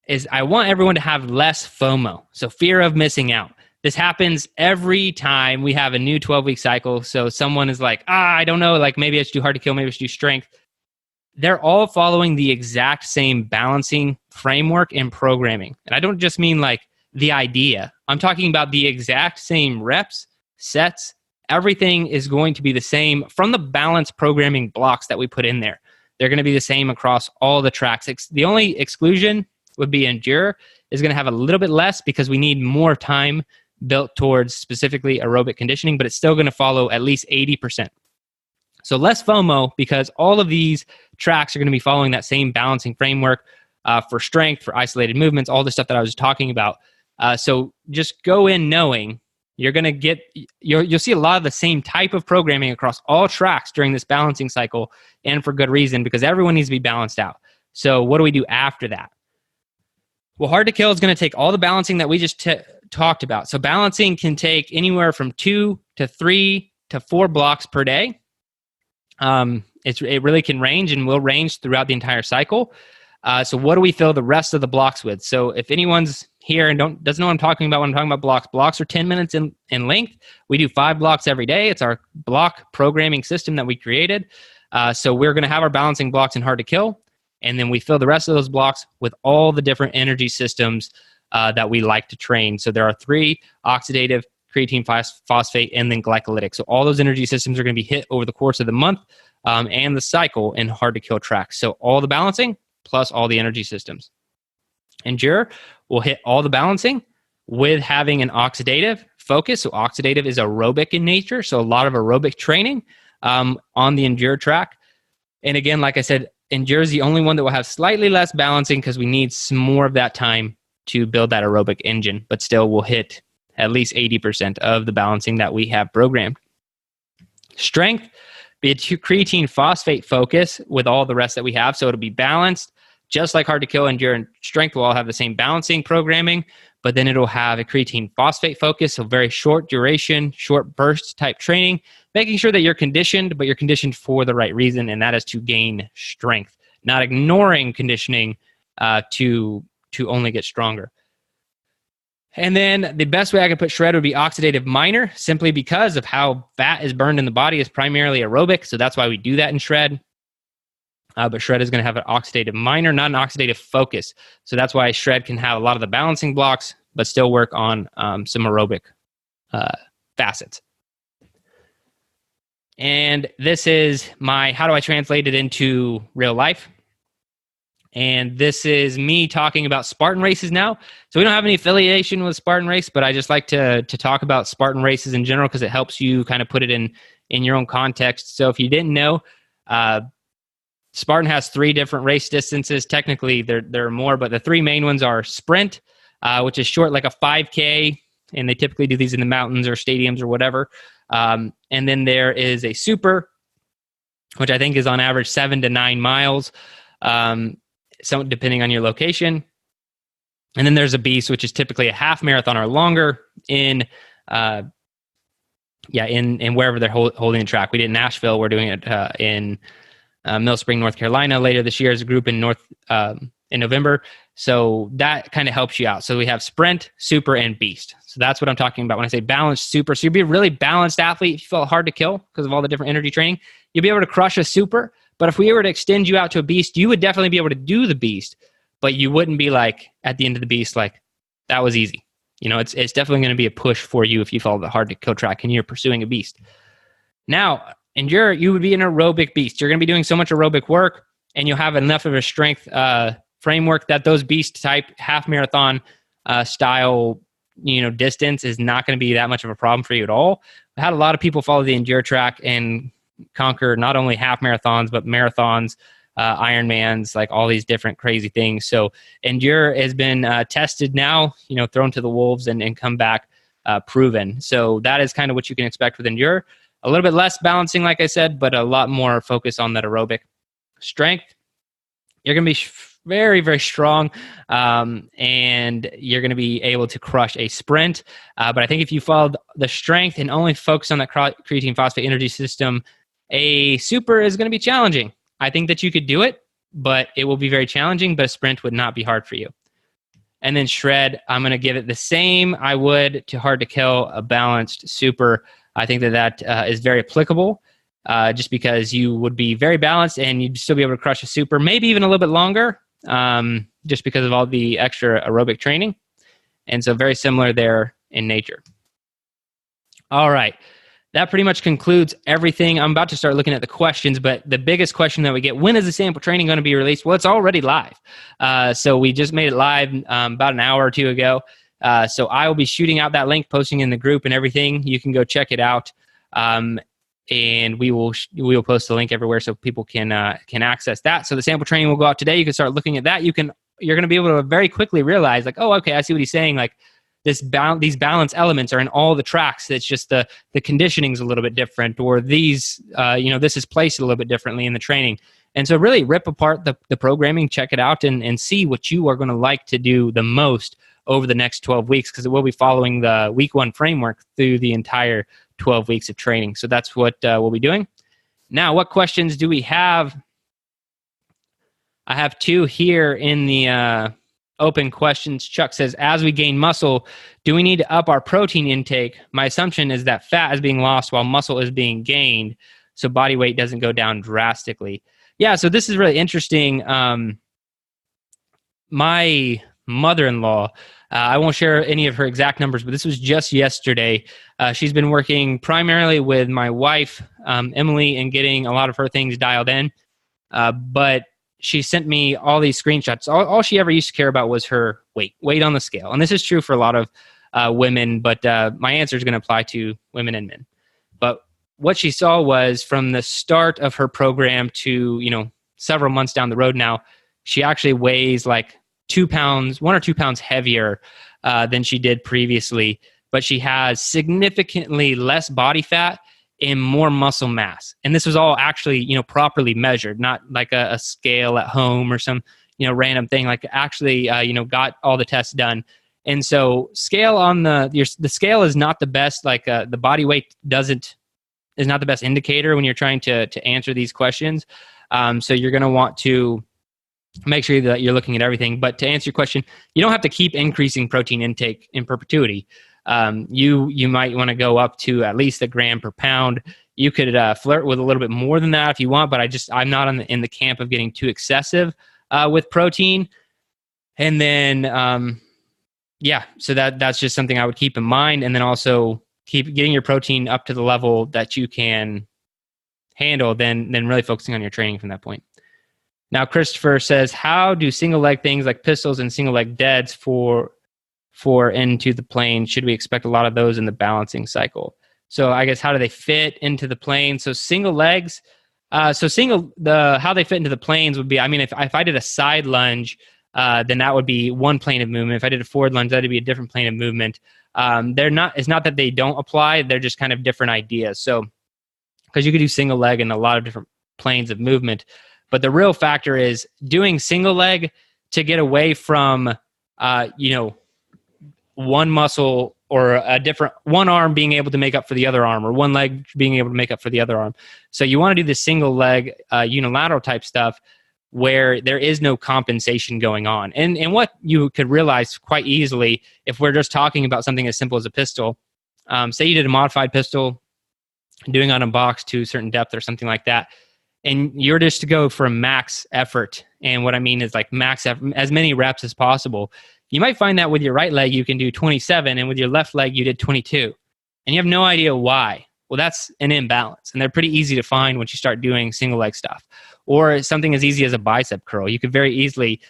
S1: is I want everyone to have less FOMO, so fear of missing out. This happens every time we have a new 12-week cycle. So someone is like, I don't know, like maybe I should do hard to kill, maybe I should do strength. They're all following the exact same balancing framework and programming. And I don't just mean like the idea. I'm talking about the exact same reps, sets. Everything is going to be the same from the balance programming blocks that we put in there. They're going to be the same across all the tracks. The only exclusion would be endure is going to have a little bit less because we need more time built towards specifically aerobic conditioning, but it's still going to follow at least 80%. So less FOMO, because all of these tracks are going to be following that same balancing framework for strength, for isolated movements, all the stuff that I was talking about. So just go in knowing you're going to get, you'll see a lot of the same type of programming across all tracks during this balancing cycle, and for good reason, because everyone needs to be balanced out. So what do we do after that? Well, hard to kill is going to take all the balancing that we just talked about. So balancing can take anywhere from 2 to 3 to 4 blocks per day. It really can range and will range throughout the entire cycle. So what do we fill the rest of the blocks with? So if anyone's here and doesn't know what I'm talking about when I'm talking about blocks, blocks are 10 minutes in length. We do 5 blocks every day. It's our block programming system that we created. So we're going to have our balancing blocks in hard to kill. And then we fill the rest of those blocks with all the different energy systems that we like to train. So there are 3: oxidative, creatine, phosphate, and then glycolytic. So all those energy systems are going to be hit over the course of the month and the cycle in hard to kill tracks. So all the balancing plus all the energy systems. Endure will hit all the balancing with having an oxidative focus. So oxidative is aerobic in nature. So a lot of aerobic training on the endure track. And again, like I said, endure is the only one that will have slightly less balancing because we need some more of that time to build that aerobic engine, but still will hit at least 80% of the balancing that we have programmed. Strength, be a creatine phosphate focus with all the rest that we have. So it'll be balanced, just like hard to kill, endure, and strength will all have the same balancing programming, but then it'll have a creatine phosphate focus. So very short duration, short burst type training, making sure that you're conditioned, but you're conditioned for the right reason. And that is to gain strength, not ignoring conditioning to only get stronger. And then the best way I could put shred would be oxidative minor, simply because of how fat is burned in the body is primarily aerobic. So that's why we do that in shred. But shred is going to have an oxidative minor, not an oxidative focus. So that's why shred can have a lot of the balancing blocks, but still work on some aerobic facets. And this is how do I translate it into real life? And this is me talking about Spartan races now. So we don't have any affiliation with Spartan race, but I just like to talk about Spartan races in general because it helps you kind of put it in your own context. So if you didn't know, Spartan has 3 different race distances. Technically, there are more, but the 3 main ones are sprint, which is short, like a 5K, and they typically do these in the mountains or stadiums or whatever. And then there is a super, which I think is on average 7 to 9 miles. So depending on your location. And then there's a beast, which is typically a half marathon or longer in wherever they're holding the track. We did in Nashville. We're doing it in Mill Spring, North Carolina later this year as a group in November. So that kind of helps you out. So we have sprint, super, and beast. So that's what I'm talking about when I say balanced super. So you'll be a really balanced athlete. If you felt hard to kill because of all the different energy training, you'll be able to crush a super. But if we were to extend you out to a beast, you would definitely be able to do the beast, but you wouldn't be like at the end of the beast, like that was easy. It's definitely going to be a push for you if you follow the hard to kill track and you're pursuing a beast. Now, endure, you would be an aerobic beast. You're going to be doing so much aerobic work, and you'll have enough of a strength framework that those beast type half marathon style, distance is not going to be that much of a problem for you at all. I had a lot of people follow the endure track and conquer not only half marathons, but marathons, Ironmans, like all these different crazy things. So endure has been tested now, thrown to the wolves and come back proven. So that is kind of what you can expect with endure. A little bit less balancing, like I said, but a lot more focus on that aerobic strength. You're going to be very, very strong, and you're going to be able to crush a sprint. But I think if you follow the strength and only focus on that creatine phosphate energy system, a super is going to be challenging. I think that you could do it, but it will be very challenging, but a sprint would not be hard for you. And then shred, I'm going to give it the same I would to hard to kill, a balanced super. I think that is very applicable just because you would be very balanced and you'd still be able to crush a super, maybe even a little bit longer just because of all the extra aerobic training. And so very similar there in nature. All right. That pretty much concludes everything. I'm about to start looking at the questions, but the biggest question that we get, when is the sample training going to be released? Well, it's already live. So we just made it live about an hour or two ago. So I will be shooting out that link, posting in the group and everything. You can go check it out. And we will post the link everywhere so people can access that. So the sample training will go out today. You can start looking at that. You're going to be able to very quickly realize like, oh, okay, I see what he's saying. Like these balance elements are in all the tracks. It's just the conditioning is a little bit different, or these, this is placed a little bit differently in the training. And so really rip apart the programming, check it out and see what you are going to like to do the most over the next 12 weeks, because it will be following the week 1 framework through the entire 12 weeks of training. So that's what we'll be doing. Now, what questions do we have? I have 2 here in the open questions. Chuck says, as we gain muscle, do we need to up our protein intake? My assumption is that fat is being lost while muscle is being gained, so body weight doesn't go down drastically. Yeah, so this is really interesting. My mother-in-law, I won't share any of her exact numbers, but this was just yesterday. She's been working primarily with my wife, Emily, and getting a lot of her things dialed in. But she sent me all these screenshots. All she ever used to care about was her weight on the scale. And this is true for a lot of women, but my answer is going to apply to women and men. But what she saw was from the start of her program to, several months down the road now, she actually weighs like 2 pounds, 1 or 2 pounds heavier than she did previously, but she has significantly less body fat and more muscle mass. And this was all actually, properly measured, not like a scale at home or some, random thing, like actually, got all the tests done. And so scale on the scale is not the best, like the body weight is not the best indicator when you're trying to answer these questions. So you're going to want to make sure that you're looking at everything. But to answer your question, you don't have to keep increasing protein intake in perpetuity. You might want to go up to at least 1 gram per pound. You could flirt with a little bit more than that if you want, but I'm not in the camp of getting too excessive with protein. And then, so that's just something I would keep in mind. And then also keep getting your protein up to the level that you can handle, then really focusing on your training from that point. Now, Christopher says, how do single leg things like pistols and single leg deads for into the plane? Should we expect a lot of those in the balancing cycle? So I guess how do they fit into the plane? So single legs, how they fit into the planes would be, if I did a side lunge, then that would be one plane of movement. If I did a forward lunge, that'd be a different plane of movement. It's not that they don't apply, they're just kind of different ideas. So, because you could do single leg in a lot of different planes of movement. But the real factor is doing single leg to get away from, one muscle or a different one arm being able to make up for the other arm, or one leg being able to make up for the other arm. So you want to do the single leg unilateral type stuff where there is no compensation going on. And what you could realize quite easily if we're just talking about something as simple as a pistol, say you did a modified pistol, doing on a box to a certain depth or something like that, and you're just to go for a max effort. And what I mean is like max effort, as many reps as possible. You might find that with your right leg, you can do 27, and with your left leg, you did 22. And you have no idea why. Well, that's an imbalance. And they're pretty easy to find once you start doing single leg stuff. Or something as easy as a bicep curl. You could very easily,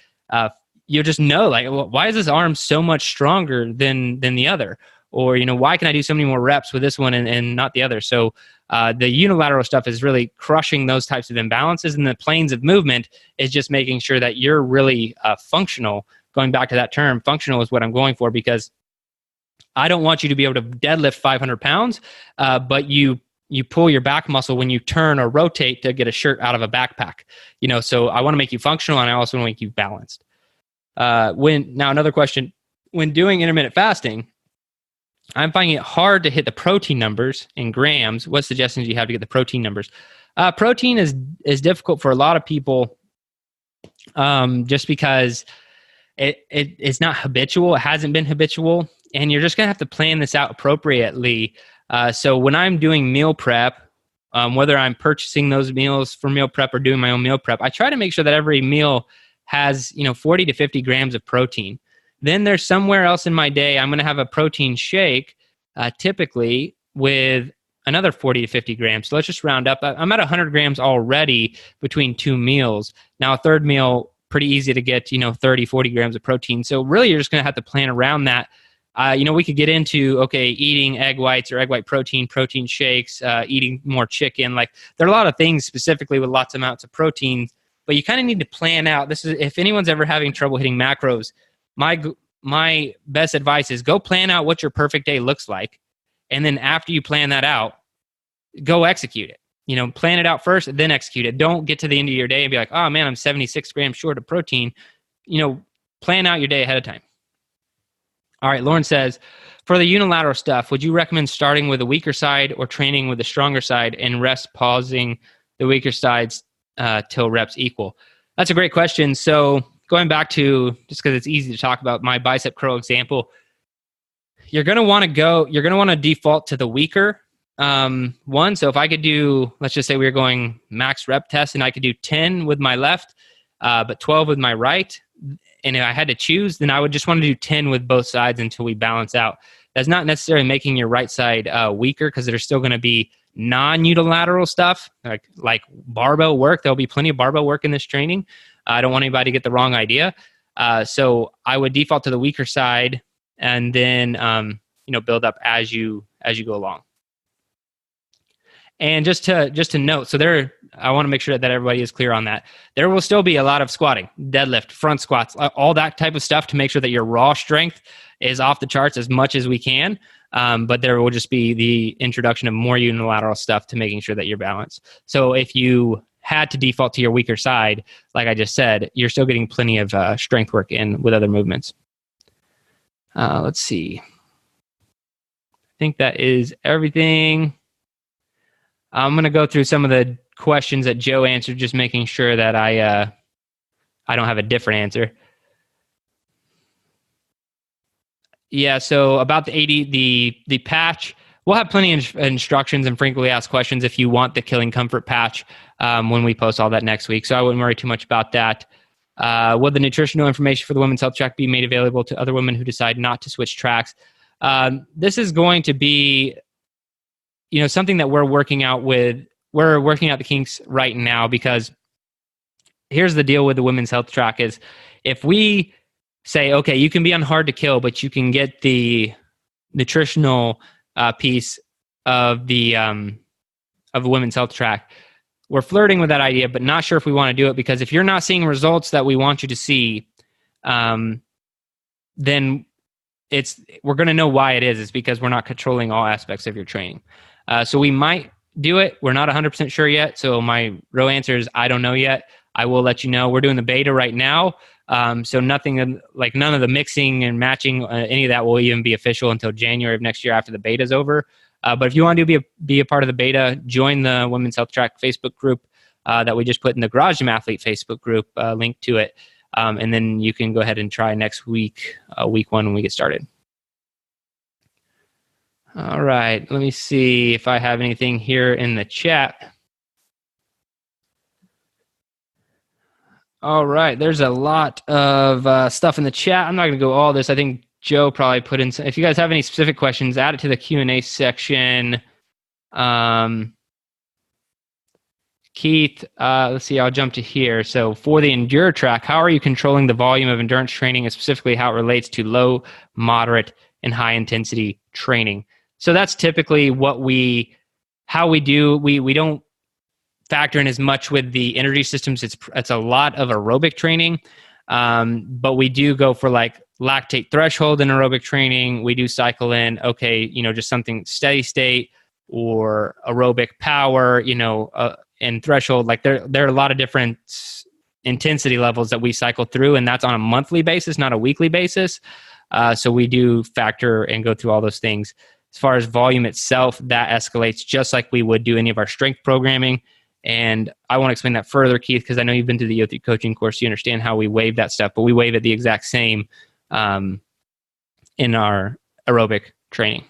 S1: you'll just know, like, well, why is this arm so much stronger than the other? Or, why can I do so many more reps with this one and not the other? So the unilateral stuff is really crushing those types of imbalances. And the planes of movement is just making sure that you're really functional. Going back to that term, functional is what I'm going for, because I don't want you to be able to deadlift 500 pounds, but you pull your back muscle when you turn or rotate to get a shirt out of a backpack. So I want to make you functional, and I also want to make you balanced. Now another question, when doing intermittent fasting, I'm finding it hard to hit the protein numbers in grams. What suggestions do you have to get the protein numbers? Protein is difficult for a lot of people, just because it's not habitual. It hasn't been habitual, and you're just going to have to plan this out appropriately. So when I'm doing meal prep, whether I'm purchasing those meals for meal prep or doing my own meal prep, I try to make sure that every meal has 40 to 50 grams of protein. Then there's somewhere else in my day, I'm going to have a protein shake, typically with another 40 to 50 grams. So let's just round up. I'm at 100 grams already between two meals. Now a third meal, pretty easy to get, 30, 40 grams of protein. So really you're just going to have to plan around that. We could get into, eating egg whites or egg white protein shakes, eating more chicken. Like there are a lot of things specifically with lots of amounts of protein, but you kind of need to plan out. This is, if anyone's ever having trouble hitting macros, my best advice is go plan out what your perfect day looks like. And then after you plan that out, go execute it. Plan it out first, then execute it. Don't get to the end of your day and be like, oh man, I'm 76 grams short of protein. Plan out your day ahead of time. All right, Lauren says, for the unilateral stuff, would you recommend starting with the weaker side or training with the stronger side and rest pausing the weaker sides till reps equal? That's a great question. So going back to, just because it's easy to talk about, my bicep curl example, you're going to want to default to the weaker one. So if I could do, let's just say we were going max rep test and I could do 10 with my left, but 12 with my right. And if I had to choose, then I would just want to do 10 with both sides until we balance out. That's not necessarily making your right side weaker, because there's still going to be non-unilateral stuff like barbell work. There'll be plenty of barbell work in this training. I don't want anybody to get the wrong idea. So I would default to the weaker side, and then build up as you go along. And just to note, so I want to make sure that everybody is clear on that. There will still be a lot of squatting, deadlift, front squats, all that type of stuff to make sure that your raw strength is off the charts as much as we can. But there will just be the introduction of more unilateral stuff to making sure that you're balanced. So if you had to default to your weaker side, like I just said, you're still getting plenty of strength work in with other movements. Let's see. I think that is everything. I'm going to go through some of the questions that Joe answered, just making sure that I don't have a different answer. Yeah, so about the patch, we'll have plenty of instructions and frequently asked questions if you want the Killing Comfort patch when we post all that next week. So I wouldn't worry too much about that. Will the nutritional information for the Women's Health Track be made available to other women who decide not to switch tracks? This is going to be something that we're working out the kinks right now, because here's the deal with the Women's Health Track is if we say, okay, you can be on hard to kill, but you can get the nutritional piece of the Women's Health Track, we're flirting with that idea, but not sure if we want to do it, because if you're not seeing results that we want you to see, then we're going to know why it is. It's because we're not controlling all aspects of your training. So we might do it. We're not 100% sure yet. So my real answer is I don't know yet. I will let you know. We're doing the beta right now. So nothing like none of the mixing and matching, any of that will even be official until January of next year after the beta is over. But if you want to be a part of the beta, join the Women's Health Track Facebook group that we just put in the Garage Gym Athlete Facebook group, link to it. And then you can go ahead and try next week, week 1 when we get started. All right, let me see if I have anything here in the chat. All right, there's a lot of stuff in the chat. I'm not going to go all this. I think Joe probably put in some, if you guys have any specific questions, add it to the Q&A section. Keith, let's see, I'll jump to here. So for the Endure Track, how are you controlling the volume of endurance training, and specifically how it relates to low, moderate, and high intensity training? So that's typically how we do. We don't factor in as much with the energy systems. It's a lot of aerobic training, but we do go for like lactate threshold in aerobic training. We do cycle in, just something steady state or aerobic power, and threshold. Like there are a lot of different intensity levels that we cycle through, and that's on a monthly basis, not a weekly basis. So we do factor and go through all those things. As far as volume itself, that escalates just like we would do any of our strength programming. And I won't explain that further, Keith, because I know you've been to the EO3 coaching course. You understand how we waive that stuff, but we waive it the exact same in our aerobic training.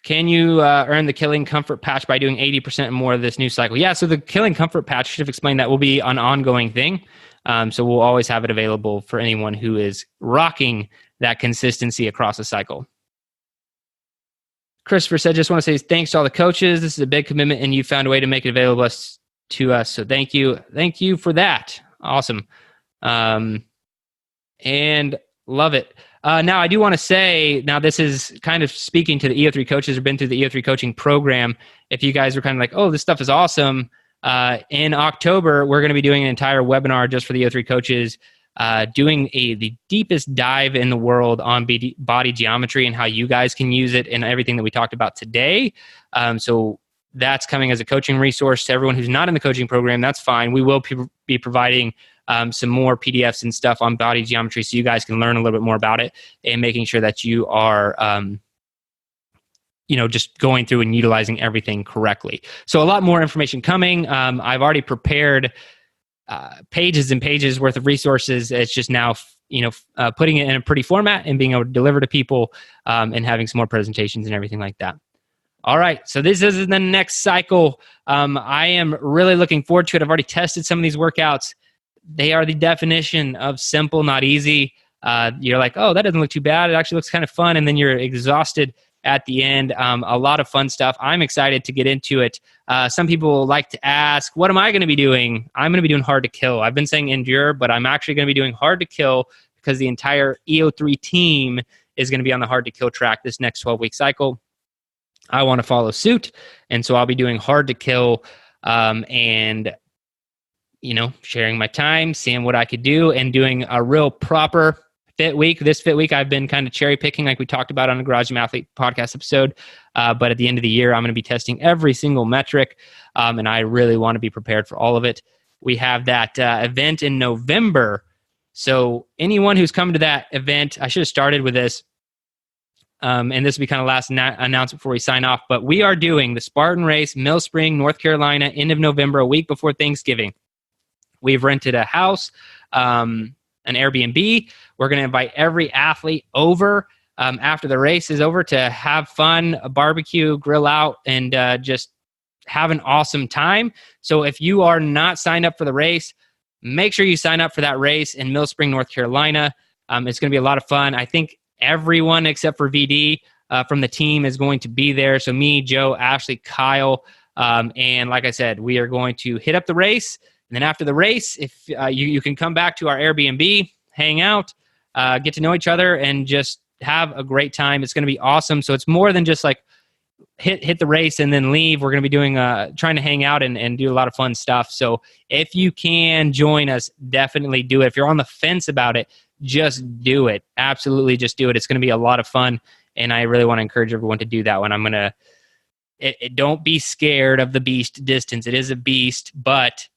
S1: Can you earn the Killing Comfort patch by doing 80% more of this new cycle? Yeah, so the Killing Comfort patch, should have explained that, will be an ongoing thing. So we'll always have it available for anyone who is rocking that consistency across a cycle. Christopher said, just want to say thanks to all the coaches. This is a big commitment, and you found a way to make it available to us. So thank you. Thank you for that. Awesome. And love it. Now, I do want to say, now this is kind of speaking to the EO3 coaches who've been through the EO3 coaching program. If you guys are kind of like, oh, this stuff is awesome. In October, we're going to be doing an entire webinar just for the EO3 coaches, doing the deepest dive in the world on body geometry and how you guys can use it and everything that we talked about today. So that's coming as a coaching resource to everyone who's not in the coaching program. That's fine. We will be providing some more PDFs and stuff on body geometry so you guys can learn a little bit more about it, and making sure that you are just going through and utilizing everything correctly. So a lot more information coming. I've already prepared pages and pages worth of resources. It's just now, putting it in a pretty format and being able to deliver to people, and having some more presentations and everything like that. All right. So this is the next cycle. I am really looking forward to it. I've already tested some of these workouts. They are the definition of simple, not easy. You're like, oh, that doesn't look too bad. It actually looks kind of fun. And then you're exhausted at the end. A lot of fun stuff. I'm excited to get into it. Some people like to ask, what am I going to be doing? I'm going to be doing hard to kill. I've been saying endure, but I'm actually going to be doing hard to kill because the entire EO3 team is going to be on the hard to kill track this next 12-week cycle. I want to follow suit. And so I'll be doing hard to kill, and sharing my time, seeing what I could do, and doing a real proper fit week. This fit week, I've been kind of cherry picking, like we talked about on the Garage Gym Athlete podcast episode. But at the end of the year, I'm going to be testing every single metric, and I really want to be prepared for all of it. We have that event in November. So anyone who's coming to that event, I should have started with this, and this will be kind of last announcement before we sign off. But we are doing the Spartan Race, Mill Spring, North Carolina, end of November, a week before Thanksgiving. We've rented a house, an Airbnb. We're going to invite every athlete over after the race is over to have fun, a barbecue, grill out, and just have an awesome time. So if you are not signed up for the race, make sure you sign up for that race in Mill Spring, North Carolina. It's going to be a lot of fun. I think everyone except for VD from the team is going to be there. So me, Joe, Ashley, Kyle, and like I said, we are going to hit up the race. And then after the race, if you can come back to our Airbnb, hang out, get to know each other, and just have a great time. It's going to be awesome. So it's more than just like hit the race and then leave. We're going to be doing trying to hang out and do a lot of fun stuff. So if you can join us, definitely do it. If you're on the fence about it, just do it. Absolutely, just do it. It's going to be a lot of fun, and I really want to encourage everyone to do that one. I'm going to don't be scared of the beast distance. It is a beast, but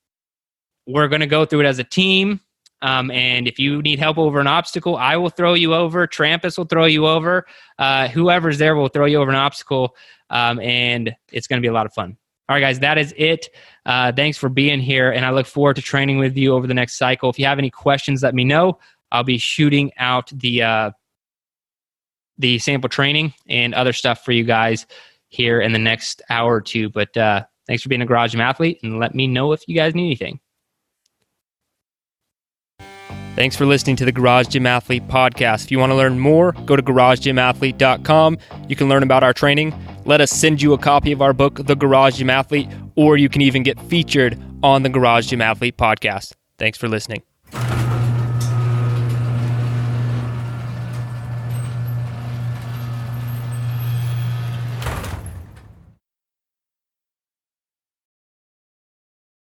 S1: we're going to go through it as a team. And if you need help over an obstacle, I will throw you over. Trampas will throw you over. Whoever's there will throw you over an obstacle. And it's going to be a lot of fun. All right, guys, that is it. Thanks for being here. And I look forward to training with you over the next cycle. If you have any questions, let me know. I'll be shooting out the sample training and other stuff for you guys here in the next hour or two. But thanks for being a Garage Gym Athlete, and let me know if you guys need anything. Thanks for listening to the Garage Gym Athlete podcast. If you want to learn more, go to garagegymathlete.com. You can learn about our training. Let us send you a copy of our book, The Garage Gym Athlete, or you can even get featured on the Garage Gym Athlete podcast. Thanks for listening.